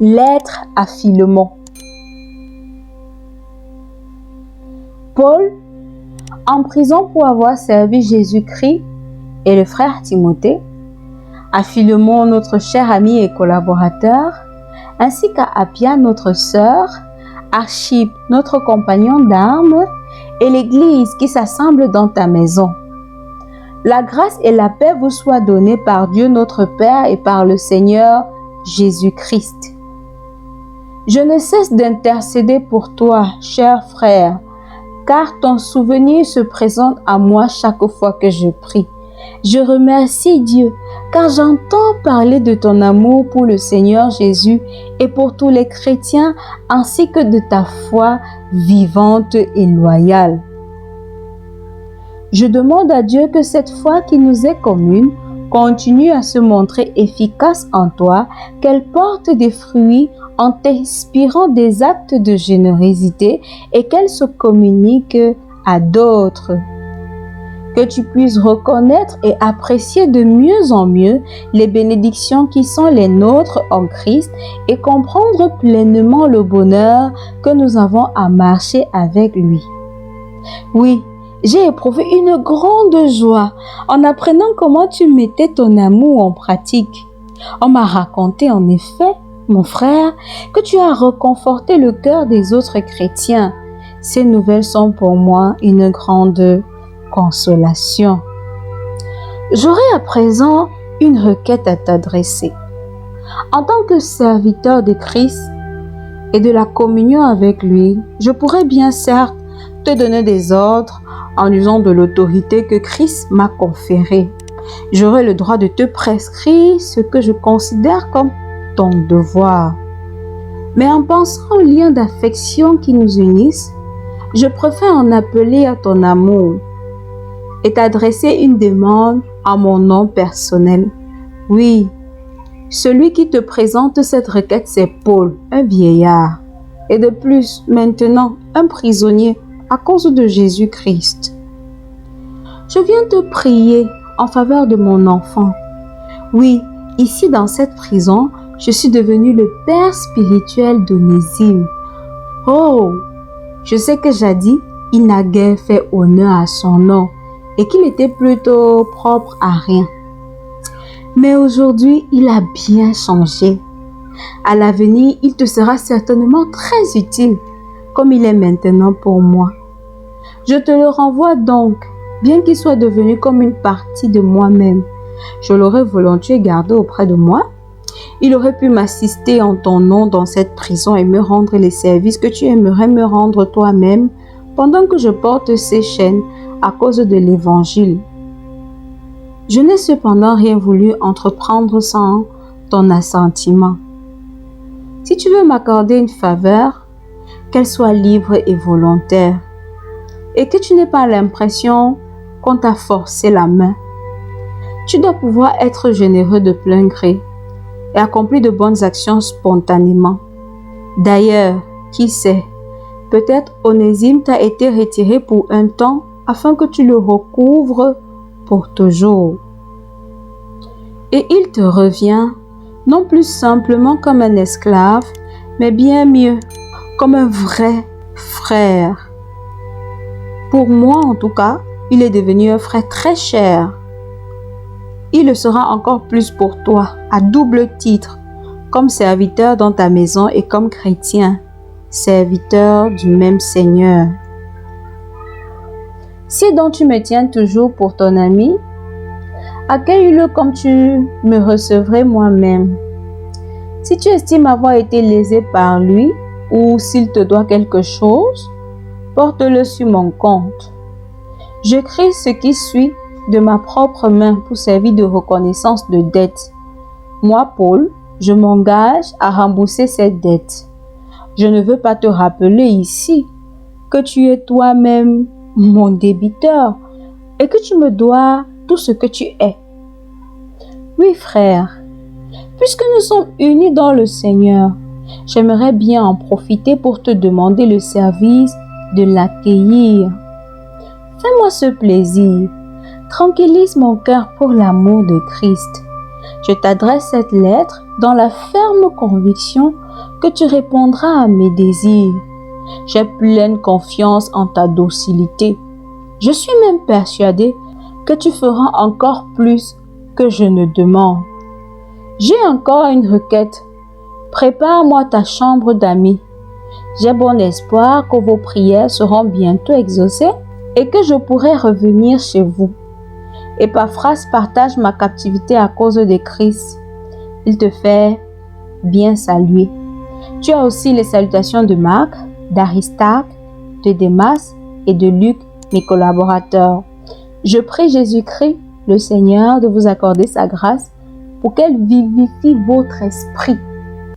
Lettre à Philémon. Paul, en prison pour avoir servi Jésus-Christ et le frère Timothée, à Philémon, notre cher ami et collaborateur, ainsi qu'à Appia, notre sœur, Archippe, notre compagnon d'armes, et l'Église qui s'assemble dans ta maison. La grâce et la paix vous soient données par Dieu notre Père et par le Seigneur Jésus-Christ. Je ne cesse d'intercéder pour toi, cher frère, car ton souvenir se présente à moi chaque fois que je prie. Je remercie Dieu, car j'entends parler de ton amour pour le Seigneur Jésus et pour tous les chrétiens, ainsi que de ta foi vivante et loyale. Je demande à Dieu que cette foi qui nous est commune continue à se montrer efficace en toi, qu'elle porte des fruits en t'inspirant des actes de générosité et qu'elle se communique à d'autres. Que tu puisses reconnaître et apprécier de mieux en mieux les bénédictions qui sont les nôtres en Christ et comprendre pleinement le bonheur que nous avons à marcher avec lui. Oui, j'ai éprouvé une grande joie en apprenant comment tu mettais ton amour en pratique. On m'a raconté en effet, mon frère, que tu as reconforté le cœur des autres chrétiens. Ces nouvelles sont pour moi une grande consolation. J'aurai à présent une requête à t'adresser. En tant que serviteur de Christ et de la communion avec lui, je pourrais bien certes te donner des ordres en usant de l'autorité que Christ m'a conférée. J'aurai le droit de te prescrire ce que je considère comme ton devoir. Mais en pensant aux liens d'affection qui nous unissent, je préfère en appeler à ton amour et t'adresser une demande à mon nom personnel. Oui, celui qui te présente cette requête, c'est Paul, un vieillard, et de plus, maintenant, un prisonnier à cause de Jésus-Christ. Je viens te prier en faveur de mon enfant. Oui, ici dans cette prison, je suis devenu le père spirituel d'Onésime. Oh, je sais que jadis, il n'a guère fait honneur à son nom et qu'il était plutôt propre à rien. Mais aujourd'hui, il a bien changé. À l'avenir, il te sera certainement très utile, comme il est maintenant pour moi. Je te le renvoie donc, bien qu'il soit devenu comme une partie de moi-même. Je l'aurais volontiers gardé auprès de moi. Il aurait pu m'assister en ton nom dans cette prison et me rendre les services que tu aimerais me rendre toi-même pendant que je porte ces chaînes à cause de l'Évangile. Je n'ai cependant rien voulu entreprendre sans ton assentiment. Si tu veux m'accorder une faveur, qu'elle soit libre et volontaire, et que tu n'aies pas l'impression qu'on t'a forcé la main, tu dois pouvoir être généreux de plein gré et accomplir de bonnes actions spontanément. D'ailleurs, qui sait, peut-être Onésime t'a été retiré pour un temps afin que tu le recouvres pour toujours. Et il te revient, non plus simplement comme un esclave, mais bien mieux, comme un vrai frère. Pour moi, en tout cas, il est devenu un frère très cher. Il le sera encore plus pour toi, à double titre, comme serviteur dans ta maison et comme chrétien, serviteur du même Seigneur. Si donc tu me tiens toujours pour ton ami, accueille-le comme tu me recevrais moi-même. Si tu estimes avoir été lésé par lui ou s'il te doit quelque chose, porte-le sur mon compte. J'écris ce qui suit de ma propre main pour servir de reconnaissance de dette. Moi, Paul, je m'engage à rembourser cette dette. Je ne veux pas te rappeler ici que tu es toi-même mon débiteur et que tu me dois tout ce que tu es. Oui, frère, puisque nous sommes unis dans le Seigneur, j'aimerais bien en profiter pour te demander le service de l'accueillir. Fais-moi ce plaisir. Tranquillise mon cœur pour l'amour de Christ. Je t'adresse cette lettre dans la ferme conviction que tu répondras à mes désirs. J'ai pleine confiance en ta docilité. Je suis même persuadée que tu feras encore plus que je ne demande. J'ai encore une requête. Prépare-moi ta chambre d'amis. J'ai bon espoir que vos prières seront bientôt exaucées et que je pourrai revenir chez vous. Épaphras partage ma captivité à cause de Christ. Il te fait bien saluer. Tu as aussi les salutations de Marc, d'Aristarque, de Démas et de Luc, mes collaborateurs. Je prie Jésus-Christ, le Seigneur, de vous accorder sa grâce pour qu'elle vivifie votre esprit